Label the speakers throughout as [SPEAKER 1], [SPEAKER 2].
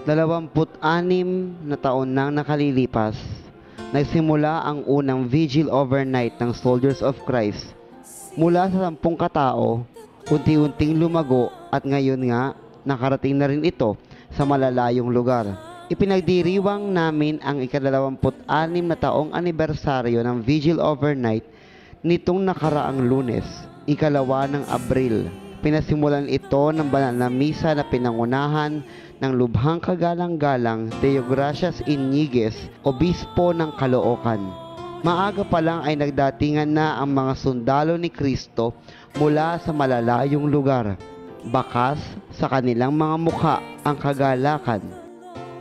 [SPEAKER 1] 26 na taon nang nakalilipas, nagsimula ang unang vigil overnight ng Soldiers of Christ. Mula sa 10 katao, unti-unting lumago at ngayon nga nakarating na rin ito sa malalayong lugar. Ipinagdiriwang namin ang ika-26 na taong anibersaryo ng vigil overnight nitong nakaraang Lunes, ika-2 ng Abril. Pinasimulan ito ng banal na misa na pinangunahan ng lubhang kagalang-galang Deogracias Iñiguez, obispo ng Caloocan. Maaga pa lang ay nagdatingan na ang mga sundalo ni Kristo mula sa malalayong lugar. Bakas sa kanilang mga mukha ang kagalakan.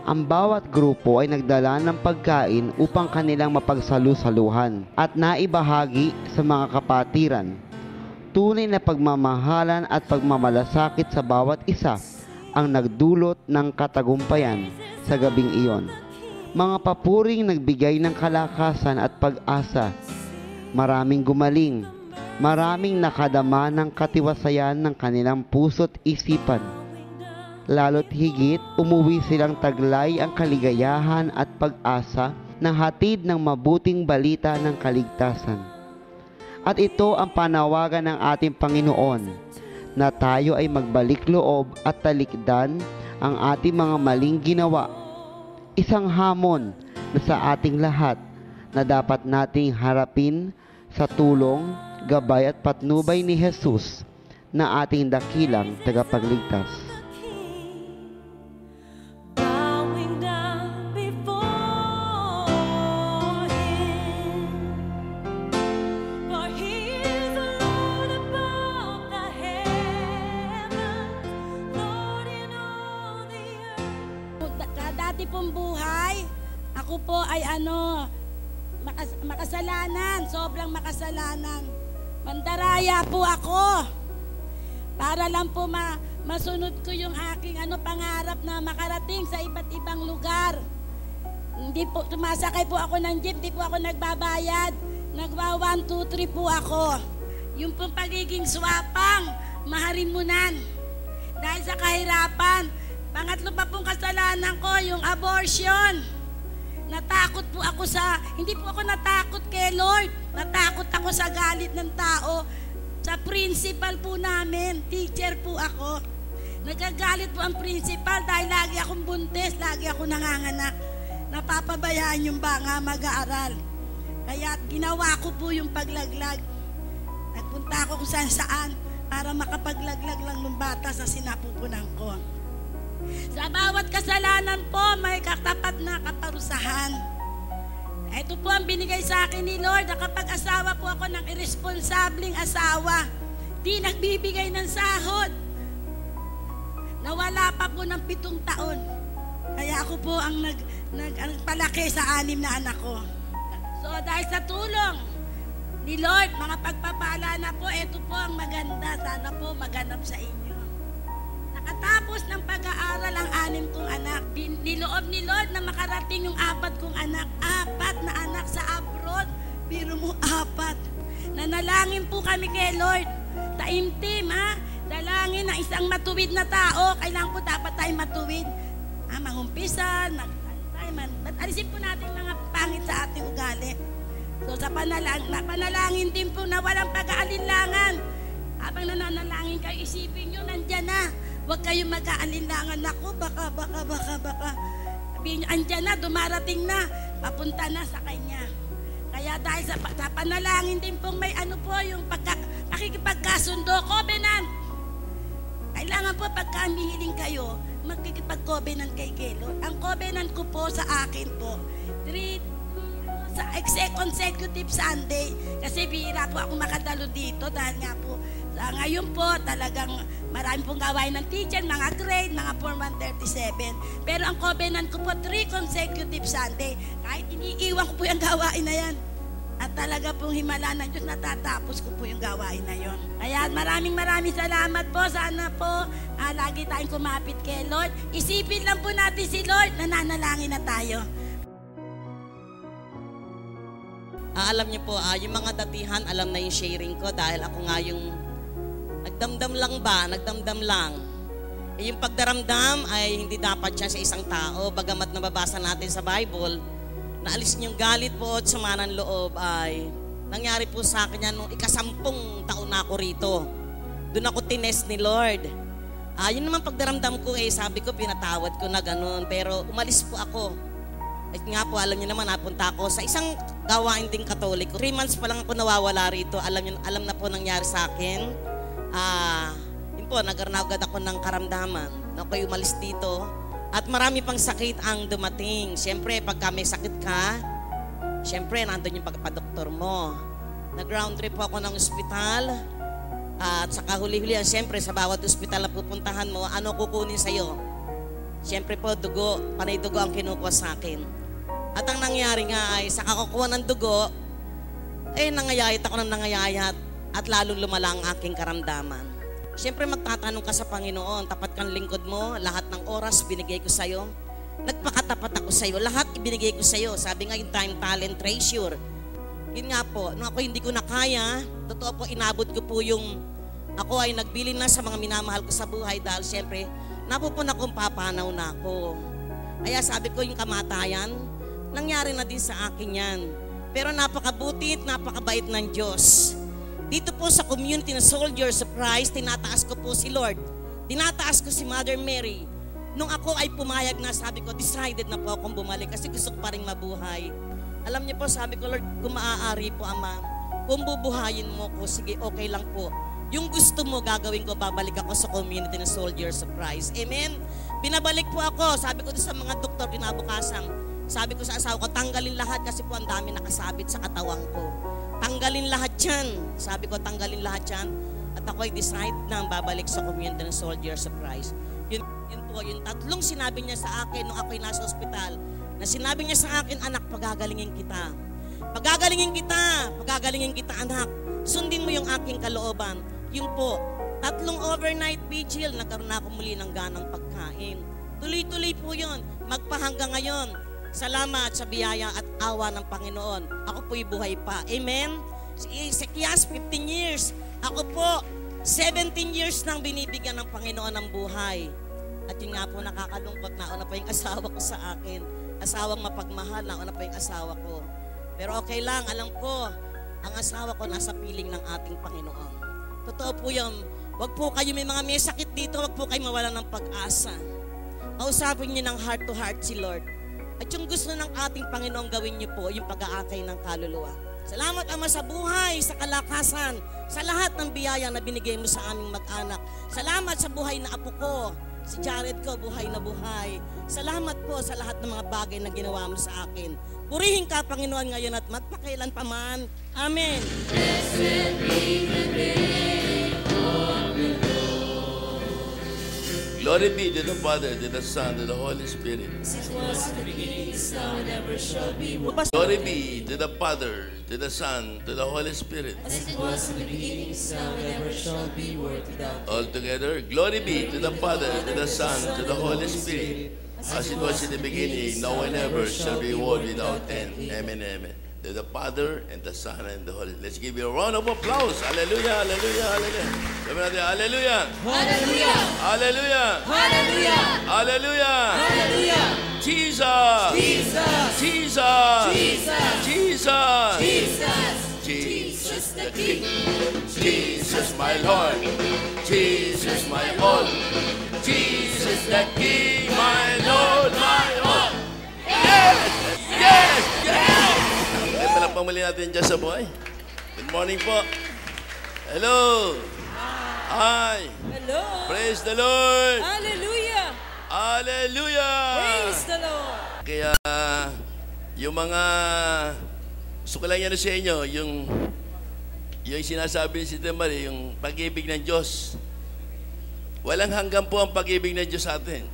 [SPEAKER 1] Ang bawat grupo ay nagdala ng pagkain upang kanilang mapagsalu-saluhan at naibahagi sa mga kapatiran. Tunay na pagmamahalan at pagmamalasakit sa bawat isa ang nagdulot ng katagumpayan sa gabing iyon. Mga papuring nagbigay ng kalakasan at pag-asa. Maraming gumaling. Maraming nakadama ng katiwasayan ng kanilang puso't isipan. Lalo't higit, umuwi silang taglay ang kaligayahan at pag-asa ng hatid ng mabuting balita ng kaligtasan. At ito ang panawagan ng ating Panginoon, na tayo ay magbalik loob at talikdan ang ating mga maling ginawa. Isang hamon na sa ating lahat na dapat nating harapin sa tulong, gabay at patnubay ni Jesus na ating dakilang tagapagligtas.
[SPEAKER 2] Dati pong buhay, ako po ay makasalanan, sobrang makasalanan. Mandaraya po ako. Para lang po masunod ko yung aking pangarap na makarating sa iba't ibang lugar. Hindi po, sumasakay po ako ng jeep, hindi po ako nagbabayad. Nagwa 1, 2, 3 po ako. Yung pong pagiging swapang, maharimunan. Dahil sa kahirapan, pangatlo pa pong kasalanan ko, yung abortion. Natakot po ako hindi po ako natakot kay Lord. Natakot ako sa galit ng tao. Sa principal po namin, teacher po ako. Nagagalit po ang principal dahil lagi akong buntis, lagi ako nanganganak. Napapabayaan yung banga mag-aaral. Kaya ginawa ko po yung paglaglag. Nagpunta ako kung saan para makapaglaglag lang ng bata sa sinapupunan ko. Sa bawat kasalanan po, may katapat na kaparusahan. Ito po ang binigay sa akin ni Lord na kapag asawa po ako ng irresponsableng asawa, di nagbibigay ng sahod. Nawala pa po ng 7 taon. Kaya ako po ang nagpalaki sa 6 na anak ko. So dahil sa tulong ni Lord, mga pagpapala na po, ito po ang maganda. Sana po maganap sa inyo. Nakatapos ng pag-aaral ang 6 kong anak. Niloob ni Lord na makarating yung 4 kong anak. 4 na anak sa abroad. Biro mo 4. Nanalangin po kami kay Lord. Taimtim Dalangin ng isang matuwid na tao. Kailangan po dapat tayo matuwid. Mangumpisan, alisin po natin mga pangit sa ating ugali. So sa panalangin din po na walang pag-aalinlangan. Habang nananalangin kayo, isipin nyo, nandyan na. Huwag kayong mag-aalinlangan. Ako, baka. Sabihin nyo, andyan na, dumarating na, papunta na sa Kanya. Kaya dahil sa panalangin din pong may yung pakikipagkasundo, covenant. Kailangan po pagka humihiling kayo, magkikipag-covenant kay Lord. Ang covenant ko po sa akin po, 3 consecutive Sunday. Kasi bihira po ako makadalo dito dahil nga po, ngayon po talagang marami pong gawain ng teacher, mga grade, mga Form 137. Pero ang covenant ko po, 3 consecutive Sunday. Kahit iniiwan ko po yung gawain na yan. At talaga pong himala ng Diyos, natatapos ko po yung gawain na yon. Kaya maraming salamat po. Sana po lagi tayong kumapit kay Lord. Isipin lang po natin si Lord, nananalangin na tayo.
[SPEAKER 3] Alam niyo po, yung mga datihan, alam na yung sharing ko dahil ako nga yung nagdamdam lang. Yung pagdaramdam ay hindi dapat siya sa isang tao. Bagamat nababasa natin sa Bible, naalis niyong galit po at sama ng loob ay nangyari po sa akin yan nung ika-10 taon na ako rito. Doon ako tinest ni Lord. Yun naman pagdaramdam ko sabi ko pinatawad ko na ganun. Pero umalis po ako. At nga po, alam niyo naman, napunta ako sa isang gawain ding Katoliko. 3 months pa lang ako nawawala rito. Alam na po nangyari sa akin. Yun po, nagkaroon ako ng karamdaman. Ako'y umalis dito. At marami pang sakit ang dumating. Siyempre, pagka may sakit ka, siyempre, nandun yung pagpapadoktor mo. Nag-round trip po ako ng ospital. At saka huli-hulihan, siyempre, sa bawat ospital na pupuntahan mo, ano kukunin sa'yo? Siyempre po, dugo, panay dugo ang kinukuha sa akin. At ang nangyari nga ay sa kakukuha ng dugo, nangayayat ako ng nangayayat at lalong lumala ang aking karamdaman. Siyempre magtatanong ka sa Panginoon, tapat kang lingkod mo, lahat ng oras binigay ko sa'yo. Nagpakatapat ako sa'yo, lahat ibinigay ko sa'yo. Sabi nga yung time, talent, treasure. Yun nga po, nung ako hindi ko na kaya, totoo po, inabot ko po yung, ako ay nagbilin na sa mga minamahal ko sa buhay dahil siyempre, napupuna kong papanaw na ako. Kaya sabi ko yung kamatayan, nangyari na din sa akin yan. Pero napakabuti at napakabait ng Diyos. Dito po sa community na Soldiers of Christ, tinataas ko po si Lord. Tinataas ko si Mother Mary. Nung ako ay pumayag na, sabi ko, decided na po akong bumalik kasi gusto ko pa rin mabuhay. Alam niyo po, sabi ko, Lord, kung maaari po, Ama, kung bubuhayin mo ko, sige, okay lang po. Yung gusto mo, gagawin ko, babalik ako sa community na Soldiers of Christ. Amen? Binabalik po ako. Sabi ko sa mga doktor, kinabukasan, sabi ko sa asawa ko, tanggalin lahat kasi po ang dami nakasabit sa katawan ko. Tanggalin lahat yan. Sabi ko, tanggalin lahat yan. At ako ay decide na babalik sa community ng Soldiers of Christ. Yun po, yung 3 sinabi niya sa akin nung ako ay nasa ospital, na sinabi niya sa akin, anak, pagagalingin kita. Pagagalingin kita. Pagagalingin kita, anak. Sundin mo yung aking kalooban. Yun po, 3 overnight vigil, nagkaroon ako muli ng ganang pagkain. Tuloy-tuloy po yun. Magpahanggang ngayon. Salamat sa biyaya at awa ng Panginoon. Ako po'y buhay pa. Amen? Si Ezekias, 15 years. Ako po, 17 years nang binibigyan ng Panginoon ng buhay. At yun nga po, nakakalungkot, nauna pa yung asawa ko sa akin. Asawang mapagmahal, nauna pa yung asawa ko. Pero okay lang, alam ko, ang asawa ko nasa piling ng ating Panginoon. Totoo po yun. Wag po kayo, may mga may sakit dito, wag po kayo mawalan ng pag-asa. Kausapin niyo ng heart to heart si Lord. At yung gusto ng ating Panginoon gawin niyo po, yung pag-aakay ng kaluluwa. Salamat, Ama, sa buhay, sa kalakasan, sa lahat ng biyaya na binigay mo sa aming mag-anak. Salamat sa buhay na apo ko, si Jared ko, buhay na buhay. Salamat po sa lahat ng mga bagay na ginawa mo sa akin. Purihin ka, Panginoon, ngayon at magpakailan pa man. Amen.
[SPEAKER 4] Blessed be the name of the Lord.
[SPEAKER 5] Glory be to the Father, to the Son, to the Holy Spirit.
[SPEAKER 4] As it was in the beginning, is now, and ever shall be.
[SPEAKER 5] Glory be to the Father, to the Son, to the Holy Spirit.
[SPEAKER 4] As it was in the beginning, is now, and ever shall be, world without end.
[SPEAKER 5] All together, glory be to the Father, to the Son, to the Holy Spirit. As it was in the beginning, now and ever shall be, world without end. Amen, amen. To the Father, and the Son, and the Holy Spirit. Let's give you a round of applause. Hallelujah, hallelujah, hallelujah. Sabi natin, hallelujah.
[SPEAKER 4] Hallelujah!
[SPEAKER 5] Hallelujah.
[SPEAKER 4] Hallelujah!
[SPEAKER 5] Hallelujah.
[SPEAKER 4] Hallelujah!
[SPEAKER 5] Jesus.
[SPEAKER 4] Jesus!
[SPEAKER 5] Jesus.
[SPEAKER 4] Jesus!
[SPEAKER 5] Jesus.
[SPEAKER 4] Jesus!
[SPEAKER 5] Jesus the King. Jesus my Lord. Jesus my all. Jesus the King, my Lord, my all. Yes! Yes! Yes! Ito lang pamuli natin dyan sa buhay. Good morning po. Hello. Hi.
[SPEAKER 4] Hello!
[SPEAKER 5] Praise the Lord.
[SPEAKER 4] Hallelujah!
[SPEAKER 5] Hallelujah.
[SPEAKER 4] Praise the Lord!
[SPEAKER 5] Kaya yung mga gusto ko lang yan sa inyo, yung sinasabi ni Sister Marie, yung pag-ibig ng Diyos. Walang hanggan po ang pag-ibig ng Diyos sa atin.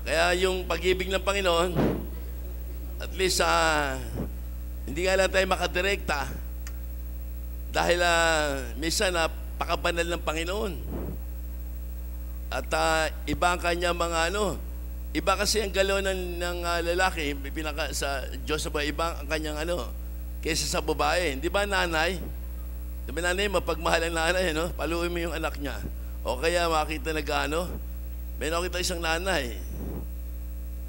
[SPEAKER 5] Kaya yung pag-ibig ng Panginoon, at least hindi nga lang tayo makadirekta dahil minsan napakabanal ng Panginoon. At iba ang kanya mga iba kasi ang galaw ng lalaki sa Diyos ba, iba ang kanyang kaysa sa babae. Di ba nanay? Di ba nanay, mapagmahal ang nanay, paluin mo yung anak niya. O kaya makita na gaano, may nakita isang nanay,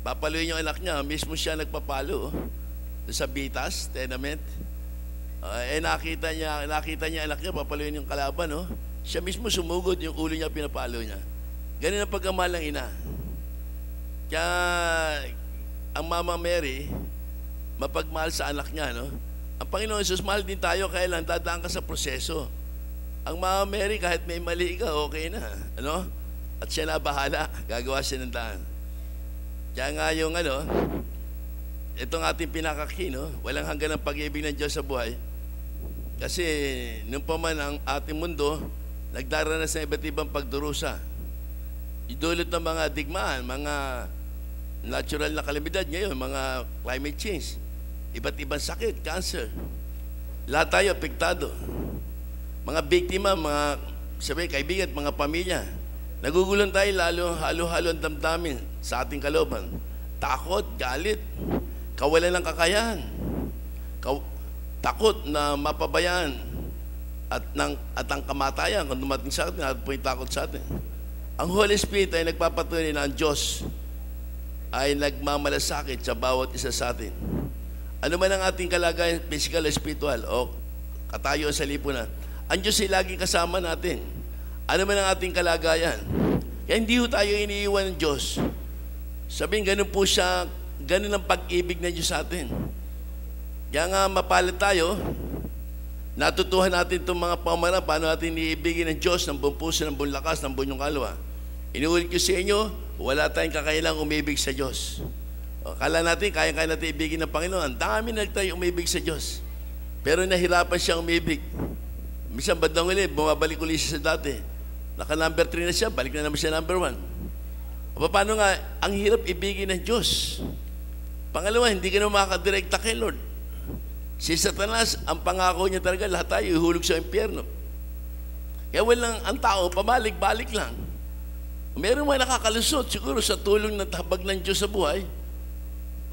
[SPEAKER 5] papaluin yung anak niya, mismo siya nagpapalo sa bitas, tenement. Nakita niya anak niya, papaluin yung kalaban, no? Siya mismo sumugod, yung ulo niya pinapalo niya. Ganun ang pagmamahal ng ina. Kaya ang Mama Mary, mapagmahal sa anak niya, no? Ang Panginoon Jesus, mahal din tayo, kaya lang dadaan ka sa proseso. Ang Mama Mary, kahit may mali ka, okay na, ano? At siya na bahala, gagawa siya ng daan. Kaya nga yung itong ating pinakaki, no? Walang hanggan ng pag-ibig ng Diyos sa buhay. Kasi nung pa man ang ating mundo, nagdaranas ng iba't ibang pagdurusa. Idulot ng mga digmaan, mga natural na kalamidad ngayon, mga climate change, iba't ibang sakit, cancer. Lahat tayo apektado. Mga biktima, mga kaibigan, mga pamilya. Nagugulan tayo lalo, halo-halo ang damdamin sa ating kalooban. Takot, galit, kawalan ng kakayahan, takot na mapabayaan at ang kamatayan kung dumating sa atin, at po yung takot sa atin. Ang Holy Spirit ay nagpapatunay na ang Diyos ay nagmamalasakit sa bawat isa sa atin. Ano man ang ating kalagayan, physical o spiritual, o katayo sa lipunan, ang Diyos ay laging kasama natin. Ano man ang ating kalagayan. Kaya hindi ho tayo iniiwan ng Diyos. Sabihin, ganun po siya, ganun ang pag-ibig ng Diyos sa atin. Kaya nga mapalad tayo, natutuhan natin itong mga pamamaraan, paano natin iibigin ng Diyos ng buong puso, ng buong lakas, ng buong kalwa. Inuulit ko sa inyo, wala tayong kakailang umibig sa Diyos. Kala natin, kaya natin ibigin ng Panginoon. Ang dami na tayo umibig sa Diyos. Pero nahirapan siyang umibig. Minsan bandang ulit, bumabalik ulit siya sa dati. Naka number 3 na siya, balik na naman siya number 1. O paano nga, ang hirap ibigin ng Diyos. Pangalawa, hindi ka na makakadirekta kay Lord. Si Satanas, ang pangako niya talaga, lahat tayo ihulog sa impyerno. Kaya walang, ang tao, pabalik-balik lang. Meron mga nakakalusot, siguro sa tulong ng tabag ng Diyos sa buhay.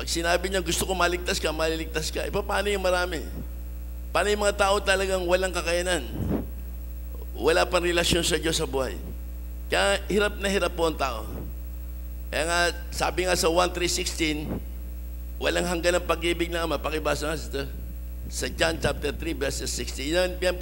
[SPEAKER 5] Pag sinabi niya, gusto ko maligtas ka, maliligtas ka. Paano yung marami? Paano yung mga tao talagang walang kakayanan? Wala pang relasyon sa Diyos sa buhay. Kaya hirap na hirap po ang tao. Kaya nga, sabi nga sa 1:3:16, walang hanggan ng pag-ibig ng Ama. Pakibasa nga sa John chapter 3 verses 16. Yan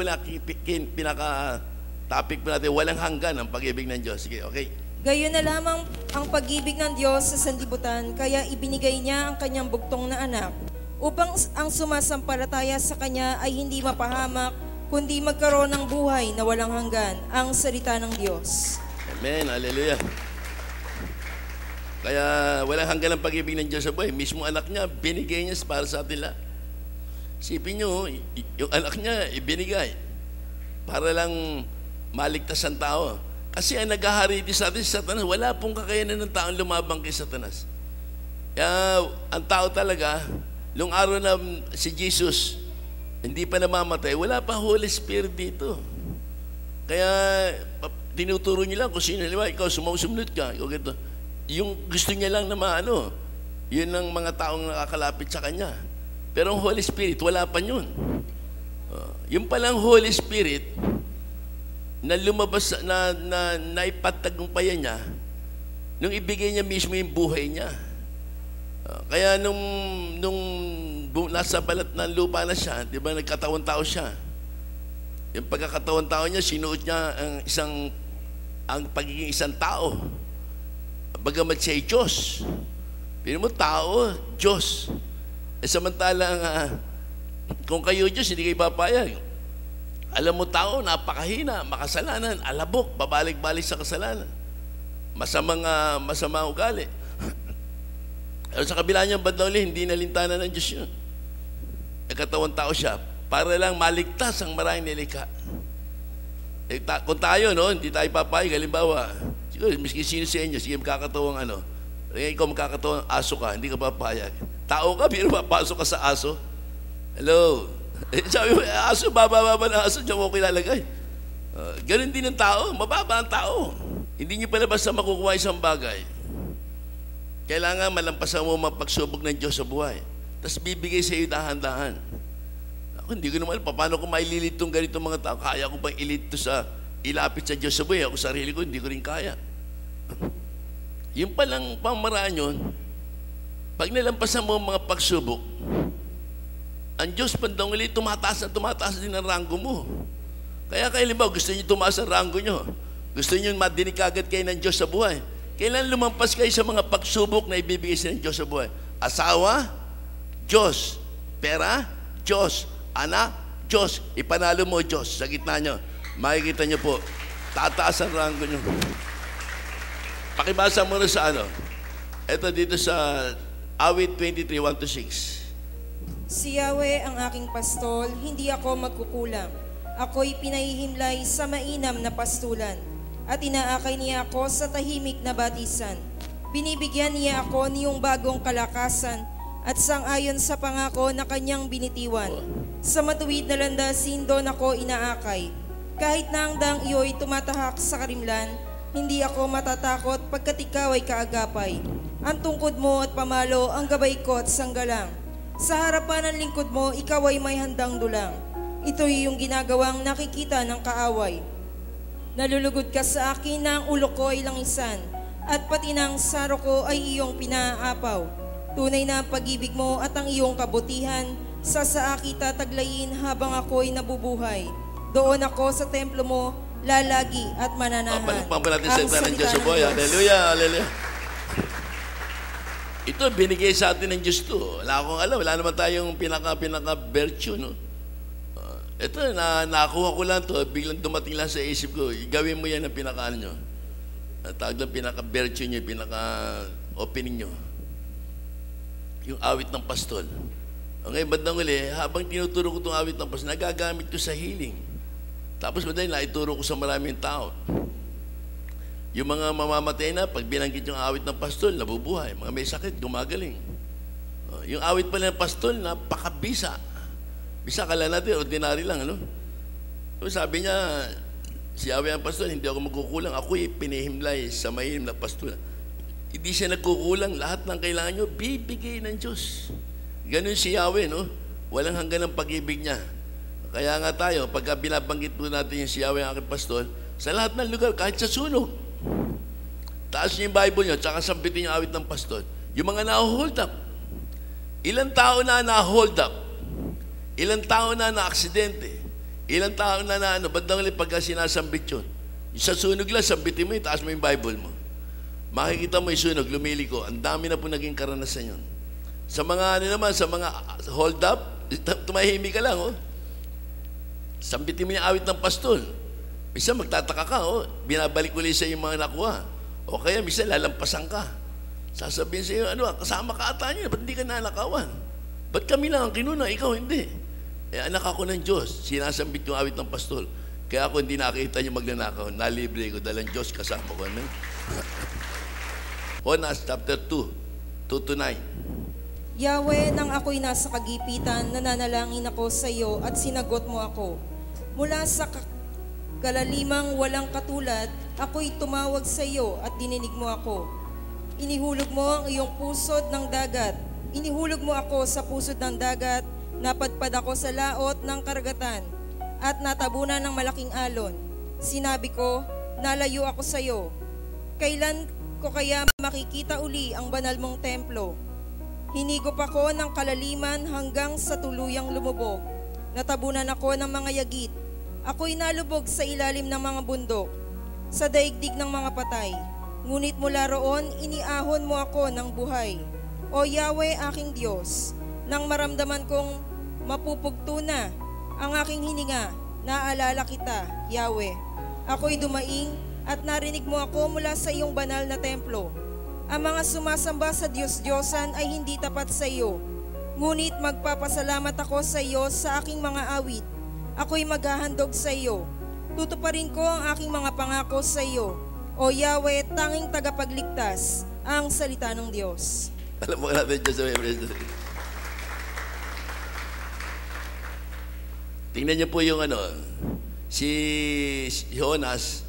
[SPEAKER 5] pinaka-topic po natin, walang hanggan ng pag-ibig ng Diyos. Sige, okay.
[SPEAKER 6] Gayon na lamang ang pag-ibig ng Diyos sa sanlibutan, kaya ibinigay niya ang kanyang bugtong na anak, upang ang sumasampalataya sa kanya ay hindi mapahamak, kundi magkaroon ng buhay na walang hanggan, ang salita ng Diyos.
[SPEAKER 5] Amen, hallelujah. Kaya walang hanggan ng pag-ibig ng Diyos sa buhay. Mismo anak niya, binigay niya para sa atin lahat. Sipin niyo, yung anak niya, ibinigay para lang maligtas ang tao. Kasi ang naghahari din sa atin, si Satanas, wala pong kakayanan ng taong lumabang kay Satanas. Kaya ang tao talaga, nung araw na si Jesus, hindi pa namamatay, wala pa Holy Spirit dito. Kaya tinuturo niya lang kung sino, ikaw sumusunod ka, ikaw ganito. Yung gusto niya lang na maano, yun ang mga taong nakakalapit sa kanya. Pero ang Holy Spirit, wala pa yun. Yung palang Holy Spirit, na lumabas, na naipatagumpayan niya, nung ibigay niya mismo yung buhay niya. Kaya nung nasa balat ng lupa na siya, di ba, nagkatawang tao siya. Yung pagkakatawang tao niya, sinuot niya ang pagiging isang tao. Bagamat siya ay Diyos. Pero mo, tao, Diyos. Samantalang, kung kayo Diyos, hindi kayo papayag. Alam mo, tao, napakahina, makasalanan, alabok, babalik-balik sa kasalanan. Masamang ugali. Pero sa kabila niyang bandang uli, hindi nalintana ng Diyos yun. Nagkatawang tao siya para lang maligtas ang maraming nilikha. Kung tayo, no, hindi tayo papayag, halimbawa, siguro, miski sino sa inyo, sige, magkakatawang ikaw magkakatawang aso ka, hindi ka papayag. Tao ka, pero papasok ka sa aso. Hello? Sabi mo, aso, bababa ng aso, diyan mo kilalagay. Ganun din ang tao, mababa ang tao. Hindi niyo pala basta makukuha isang bagay. Kailangan malampasan mo mapagsubok ng Diyos sa buhay. Tapos bibigay sa iyo dahan-dahan. Ako, hindi ko naman, paano ko maililit itong ganitong mga tao? Kaya ko bang ilito sa ilapit sa Diyos sa buhay. Ako sarili ko, hindi ko rin kaya. Yung palang pamaraan yun, pag nilampasan mo ang mga pagsubok, ang Diyos bandang ulit, tumataas din ang ranggo mo. Kaya kayo, limbaw, gusto niyo tumaas ang ranggo nyo. Gusto niyo madinig agad kayo ng Diyos sa buhay. Kailan lumampas kayo sa mga pagsubok na ibibigay sa ng Diyos sa buhay? Asawa, Diyos. Pera, Diyos. Anak, Diyos. Ipanalo mo, Diyos. Sa gitna nyo, makikita nyo po, tataas ang ranggo nyo. Pakibasa mo na sa ano. Ito dito sa Awit 23, 1-6.
[SPEAKER 6] Si Yahweh ang aking pastol, hindi ako magkukulang. Ako'y pinahihimlay sa mainam na pastulan, at inaakay niya ako sa tahimik na batisan. Binibigyan niya ako niyong bagong kalakasan, at sang-ayon sa pangako na kanyang binitiwan. Sa matuwid na landasin doon ako inaakay. Kahit na ang dang iyo'y tumatahak sa karimlan, hindi ako matatakot pagkat ikaw ay kaagapay. Ang tungkod mo at pamalo ang gabay ko at sanggalang. Sa harapan ng lingkod mo, ikaw ay may handang dulang. Ito'y yung ginagawang nakikita ng kaaway. Nalulugod ka sa akin na ang ulo ko ay langisan, at pati ng saro ko ay iyong pinaapaw. Tunay na ang pag-ibig mo at ang iyong kabutihan, sa aki tataglayin habang ako'y nabubuhay. Doon ako sa templo mo, lalagi at mananahan.
[SPEAKER 5] Palakpakan pa natin sa ito ng Diyos sa buhay. Hallelujah, hallelujah. Ito, binigay sa atin ng Diyos to. Wala akong alam. Wala naman tayong pinaka-virtue, no? Ito, nakuha ko lang to. Biglang dumating lang sa isip ko. Gawin mo yan ang pinaka-ano nyo. Tawag lang pinaka-virtue nyo, pinaka-opening nyo. Yung awit ng pastol. Okay, bandang uli, habang tinuturo ko itong awit ng pastol, nagagamit ko sa healing. Tapos madali, naituro ko sa maraming tao. Yung mga mamamatay na, pag binanggit yung awit ng pastol, nabubuhay. Mga may sakit, gumagaling. Yung awit pala ng pastol, napakabisa. Bisa, kala natin, ordinary lang, ano? So, sabi niya, si Yahweh ang pastol, hindi ako magkukulang. Ako'y pinihimlay sa mahihim na pastol. Hindi siya nagkukulang. Lahat ng kailangan nyo, bibigay ng Diyos. Ganun si Yahweh, no? Walang hanggan ng pag-ibig niya. Kaya nga tayo, pagka binabanggit po natin yung si Yahweh ang aking pastol, sa lahat ng lugar, kahit sa sunog, taas niyo yung Bible niyo, tsaka sambitin yung awit ng pastol. Yung mga na-hold up. Ilang tao na na-hold up? Ilang tao na na-aksidente? Ilang tao na bandang ulit pagka sinasambit yun? Yung sa sunog lang, sambitin mo, taas mo yung Bible mo. Makikita mo yung sunog, lumiliko. Ang dami na po naging karanasan yun. Sa mga sa mga hold up, tumahimik ka lang, oh. Sambitin mo yung awit ng pastol. Misa magtataka ka, oh. Binabalik ulit sa yung mga nakuha. O kaya misa lalampasan ka. Sasabihin sa iyo, kasama ka ata niyo, ba't hindi ka nanakawan? Ba't kami lang ang kinuna, ikaw hindi? Anak ako ng Diyos, sinasambit yung awit ng pastol. Kaya ako hindi nakita yung magnanakaw, nalibre ko dahil ang Diyos kasama ko. Amen? Honas chapter 2, 2-9.
[SPEAKER 6] Yahweh, nang ako'y nasa kagipitan, nananalangin ako sa iyo at sinagot mo ako. Mula sa kalalimang walang katulad, ako'y tumawag sa iyo at dininig mo ako. Inihulog mo ang iyong pusod ng dagat. Inihulog mo ako sa pusod ng dagat, napadpad ako sa laot ng karagatan, at natabunan ng malaking alon. Sinabi ko, nalayo ako sa iyo. Kailan ko kaya makikita uli ang banal mong templo? Hinigop ako ng kalaliman hanggang sa tuluyang lumubog. Natabunan ako ng mga yagit. Ako'y nalubog sa ilalim ng mga bundok, sa daigdig ng mga patay. Ngunit mula roon, iniahon mo ako ng buhay. O Yahweh, aking Diyos, nang maramdaman kong mapupugto na ang aking hininga, naalala kita, Yahweh. Ako'y dumaing at narinig mo ako mula sa iyong banal na templo. Ang mga sumasamba sa Diyos-Diyosan ay hindi tapat sa iyo. Ngunit magpapasalamat ako sa iyo sa aking mga awit. Ako'y maghahandog sa iyo. Tutuparin ko ang aking mga pangako sa iyo. O Yahweh, tanging tagapagligtas, ang salita ng Diyos.
[SPEAKER 5] Alam mo natin Diyos sa tingnan niyo po yung si Jonas,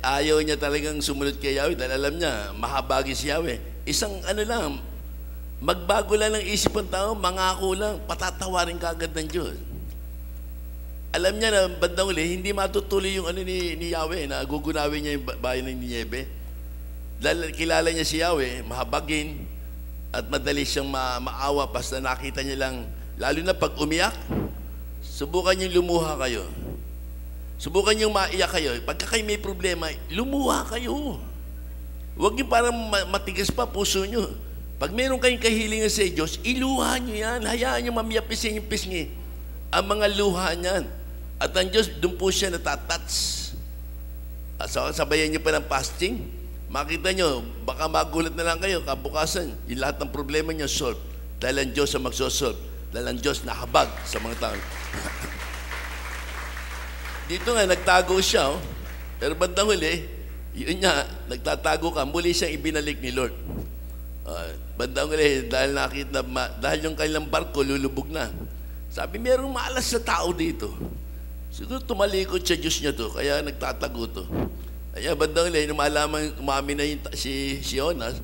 [SPEAKER 5] ayaw niya talagang sumunod kay Yahweh dahil alam niya, mahabagi si Yahweh. Isang lang, magbago lang ng isip ng tao, mangako lang, patatawarin ka agad ng Diyos. alam niya na bandang uli, hindi matutuloy yung ano ni Yahweh, na gugunawin niya yung bayan ng Nineve. Dahil kilala niya si Yahweh, mahabagin, at madali siyang maawa, basta nakita niya lang, lalo na pag umiyak, subukan niyong lumuha kayo. Subukan niyong maiyak kayo. Pagka kayo may problema, lumuha kayo. Huwag niyo parang matigas pa puso niyo. Pag meron kayong kahilingan sa Diyos, iluha niyo yan. Hayaan niyo mamiyapisin yung pisngi. Ang mga luha niyan. At ang Diyos, doon po siya natatats. At sabayan niyo pa ng fasting, makita niyo, baka magulat na lang kayo, kabukasan, yung lahat ng problema niyo solve. Dahil ang Diyos ang magsosolve. Dahil ang Diyos nahabag sa mga tao. Dito nga, nagtago siya, oh. Pero bandang huli, yun nga, nagtatago ka, muli siyang ibinalik ni Lord. Bandang huli, dahil nakita, dahil yung kanilang barko, lulubog na. Sabi, merong malas na tao dito. Siguro tumalikod sa Diyos niya to, kaya nagtatago to. Kaya bandang huli, umamin na si Jonas,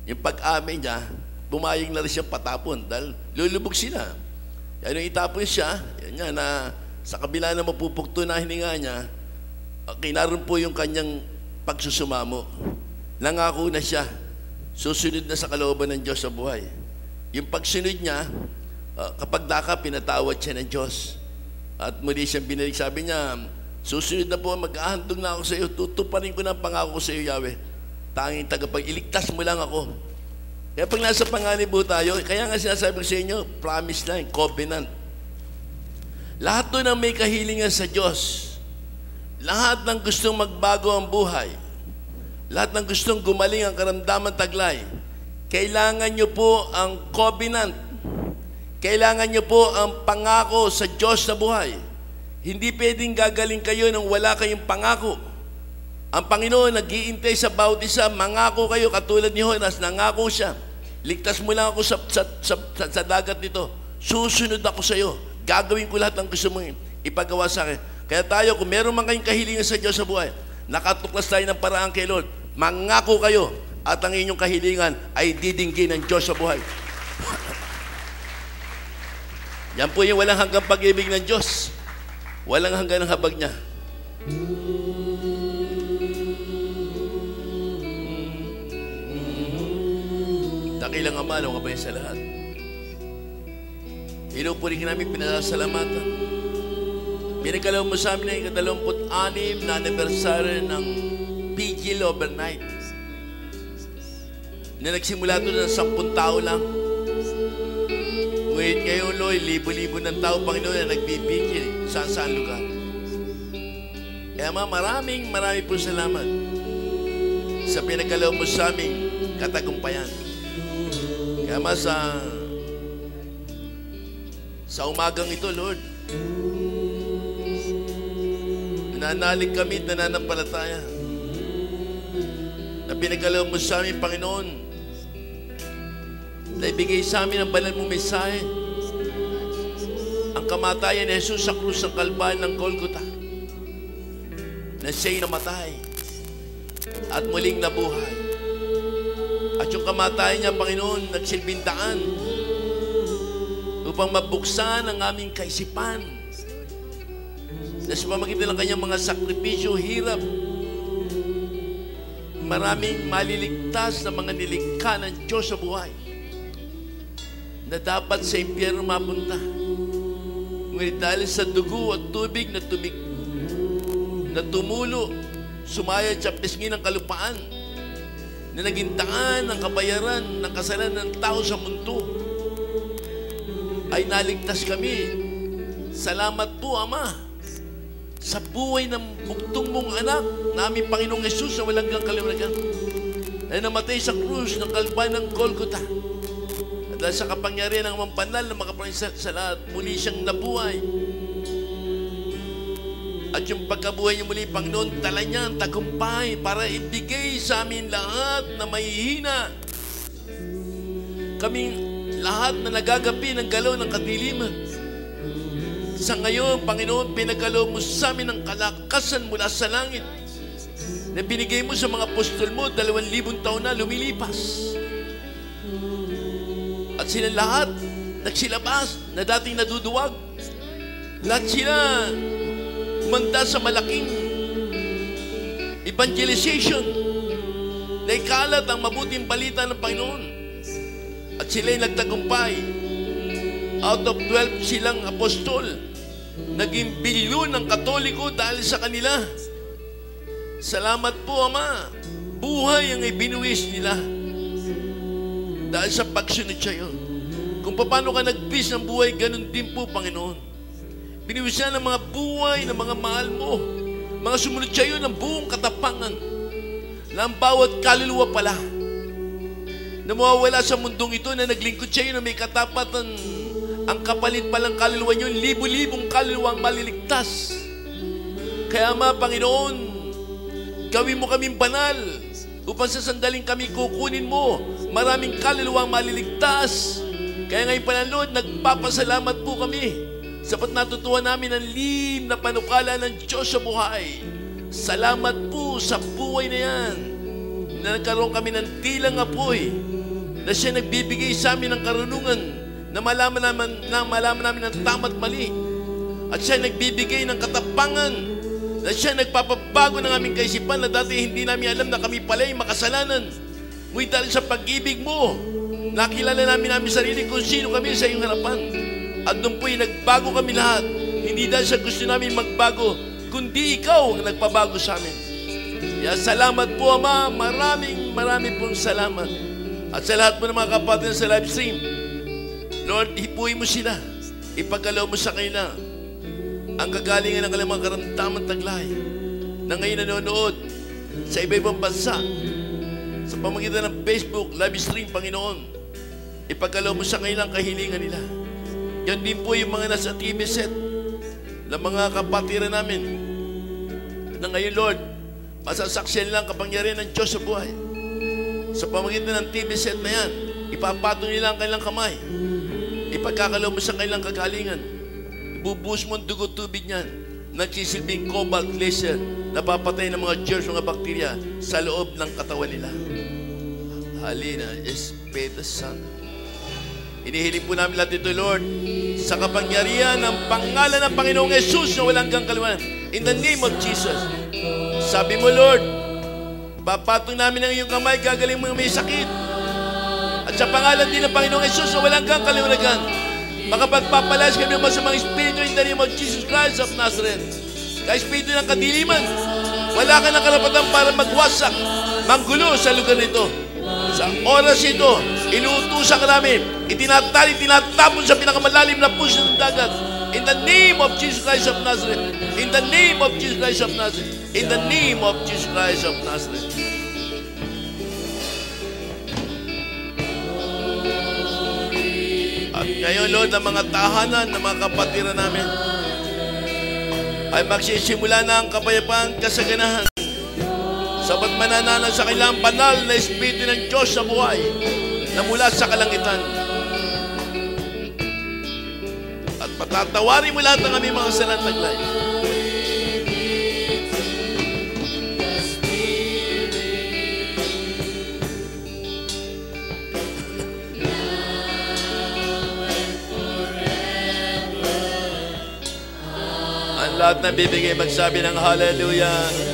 [SPEAKER 5] yung pag-amin niya, bumayang na rin siyang patapon dahil lulubog sila. Kaya nung itapon siya, yan nga na sa kabila na mapupukto na hininga niya, kinaroon po yung kanyang pagsusumamo. Nangako na siya, susunod na sa kalooban ng Diyos sa buhay. Yung pagsunod niya, kapag daka, pinatawad siya ng Diyos. At muli siyang binalik, sabi niya, susunod na po, mag-ahandog na ako sa iyo, tutuparin ko na ang pangako ko sa iyo, Yahweh. Tanging tagapag, iligtas mo lang ako. Kaya pag nasa panganib po tayo, kaya nga sinasabi ko sa inyo, promise line, covenant. Lahat doon ang may kahilingan sa Diyos. Lahat ng gustong magbago ang buhay. Lahat ng gustong gumaling ang karamdaman taglay. Kailangan nyo po ang covenant. Kailangan nyo po ang pangako sa Diyos na buhay. Hindi pwedeng gagaling kayo nang wala kayong pangako. Ang Panginoon nag-iintay sa bawat isa, mangako kayo katulad ni Jonas, nangako siya. Ligtas mo lang ako sa dagat nito. Susunod ako sa iyo. Gagawin ko lahat ng gusto mong ipagawa sa akin. Kaya tayo, kung meron man kayong kahilingan sa Diyos sa buhay, nakatuklas tayo ng paraan kay Lord, mangako kayo at ang inyong kahilingan ay didinggin ng Diyos sa buhay. Yan po yung walang hanggang pag-ibig ng Diyos. Walang hanggang ng habag niya. Dakilang Ama, ang kabay sa lahat. Pinupuri ka namin, pinasasalamatan. Pinagkalaw mo sa amin ang 26 na anniversary ng Vigil Overnight. Na nagsimula ito ng 10 tao lang. Ngunit ngayon, Lord, libo-libo ng tao, Panginoon, na nagbibigil sa saan lugar. Kaya maraming po salamat sa pinagkalaw mo sa aming katagumpayan. Kaya sa umagang ito, Lord, nananalig kami at nananampalataya na pinagkalaw mo sa amin, Panginoon, na ibigay sa amin ang banal mong mensahe, ang kamatayan ni Jesus sa krus ng Kalbaryo ng Golgotha, na siya'y namatay at muling nabuhay. At yung kamatayan niya, Panginoon, nagsilbing daan upang mabuksan ang aming kaisipan na sa pamagitan ng kanyang mga sakripisyo, hirap, maraming maliligtas na mga nilikha ng Diyos sa buhay na dapat sa impyerno mapunta. Ngunit dahil sa dugo at tubig na tumulo, sumayad sa pisngi ng kalupaan, na naging daan ng kabayaran ng kasalanan ng tao sa mundo, ay naligtas kami. Salamat po, Ama, sa buhay ng bugtong mong anak, na aming Panginoong Jesus na walang kaliwanagan, na namatay sa krus ng Kalbaryo ng Golgotha. At dahil sa kapangyarihan ng amang banal na makapangyarihan sa lahat, muli siyang nabuhay. At yung pagkabuhay niya muli, Panginoon, dala niya ang tagumpay para ibigay sa amin lahat na mahihina. Kaming lahat na nagagapi ng galaw ng kadiliman. Sa ngayon, Panginoon, pinagalaw mo sa amin ang kalakasan mula sa langit na binigay mo sa mga apostol mo 2,000 taon na lumilipas. At sila lahat nagsilabas na dating naduduwag Lahat sila umanda sa malaking evangelization na ikalat ang mabuting balita ng Panginoon. At sila'y nagtagumpay. Out of 12 silang apostol, naging bilyon ng Katoliko dahil sa kanila. Salamat po, Ama. Buhay ang ibinuwis nila dahil sa pagsunod sa iyo. Kung paano ka nagpis ng buhay, ganun din po, Panginoon. Biniwisan ng mga buhay ng mga mahal mo, mga sumunod sa iyo ng buong katapangan, na ang bawat kaluluwa pala na mawawala sa mundong ito na naglingkod sa iyo na may katapatan, ang kapalit palang kaluluwa niyo, libo-libong kaluluwa ang maliligtas. Kaya Ama, Panginoon, gawin mo kaming banal upang sa sandaling kami kukunin mo, maraming kaluluwa ang maliligtas. Kaya ngayon Panginoon, nagpapasalamat po kami sapat natutuwa namin ang lihim na panukala ng Diyos sa buhay. Salamat po sa buhay na yan, na nagkaroon kami ng tilang apoy, na siya nagbibigay sa amin ng karunungan, na malaman namin ang tama at mali. At siya nagbibigay ng katapangan, na siya nagpapabago ng aming kaisipan na dati hindi namin alam na kami pala'y makasalanan. Ngunit dahil sa pag-ibig mo, nakilala namin sarili kung sino kami sa iyong harapan. At doon po'y nagbago kami lahat. Hindi dahil sa gusto namin magbago, kundi ikaw ang nagpabago sa amin. Kaya salamat po, Ama. Maraming pong salamat. At sa lahat po ng mga kapatid sa live stream, Lord, hipuin mo sila. Ipagalaw mo sa kanila ang kagalingan ng kanilang mga karamdaman taglay na ngayon nanonood sa iba-ibang bansa sa pamagitan ng Facebook live stream, Panginoon. Ipagalaw mo sa kanila ang kahilingan nila. Yan din po yung mga nasa TV set na mga kapatiran namin na ngayon, Lord, masasaksiyan lang kapangyarihan ng Diyos sa buhay. Sa pamagitan ng TV set na yan, ipapatong nila ang kanilang kamay. Ipagkakalaw mo sa kanilang kagalingan. Ibubuhos mo ang dugo tubig niyan. Nagsisilbing cobalt laser na papatay ng mga germs, mga bakterya sa loob ng katawan nila. Halina, Espiritu Santo. Inihiling po namin lahat ito, Lord, sa kapangyarihan ng pangalan ng Panginoong Jesus na walang hanggang kaliwanan. In the name of Jesus. Sabi mo, Lord, papatong namin ang iyong kamay, gagaling mo may sakit. At sa pangalan din ng Panginoong Jesus na walang hanggang kaliwanan, makapagpapalas kami ng masamang espiritu in the name of Jesus Christ of Nazareth. Kaya espiritu ng kadiliman, wala ka ng karapatan para magwasak, manggulo sa lugar nito. Sa oras ito, inuutusan ka namin, tinatapon sa pinakamalalim na puso ng dagat. In the name of Jesus Christ of Nazareth. In the name of Jesus Christ of Nazareth. In the name of Jesus Christ of Nazareth. At ngayon, Lord, ang mga tahanan ng mga kapatiran namin ay magsisimula na ang kapayapaan, kasaganahan, sapat manananan sa kailang banal na espiritu ng Diyos sa buhay na mula sa kalangitan. At patatawarin mo lahat ng aming mga kasalanan taglay. Ang lahat na bibigay magsabi ng hallelujah.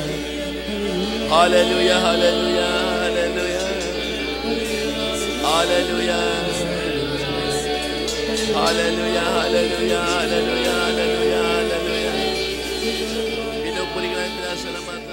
[SPEAKER 5] Hallelujah, hallelujah, hallelujah. Hallelujah. Hallelujah, hallelujah, hallelujah, hallelujah, hallelujah. Pinupuli ka namin, pinasalamat.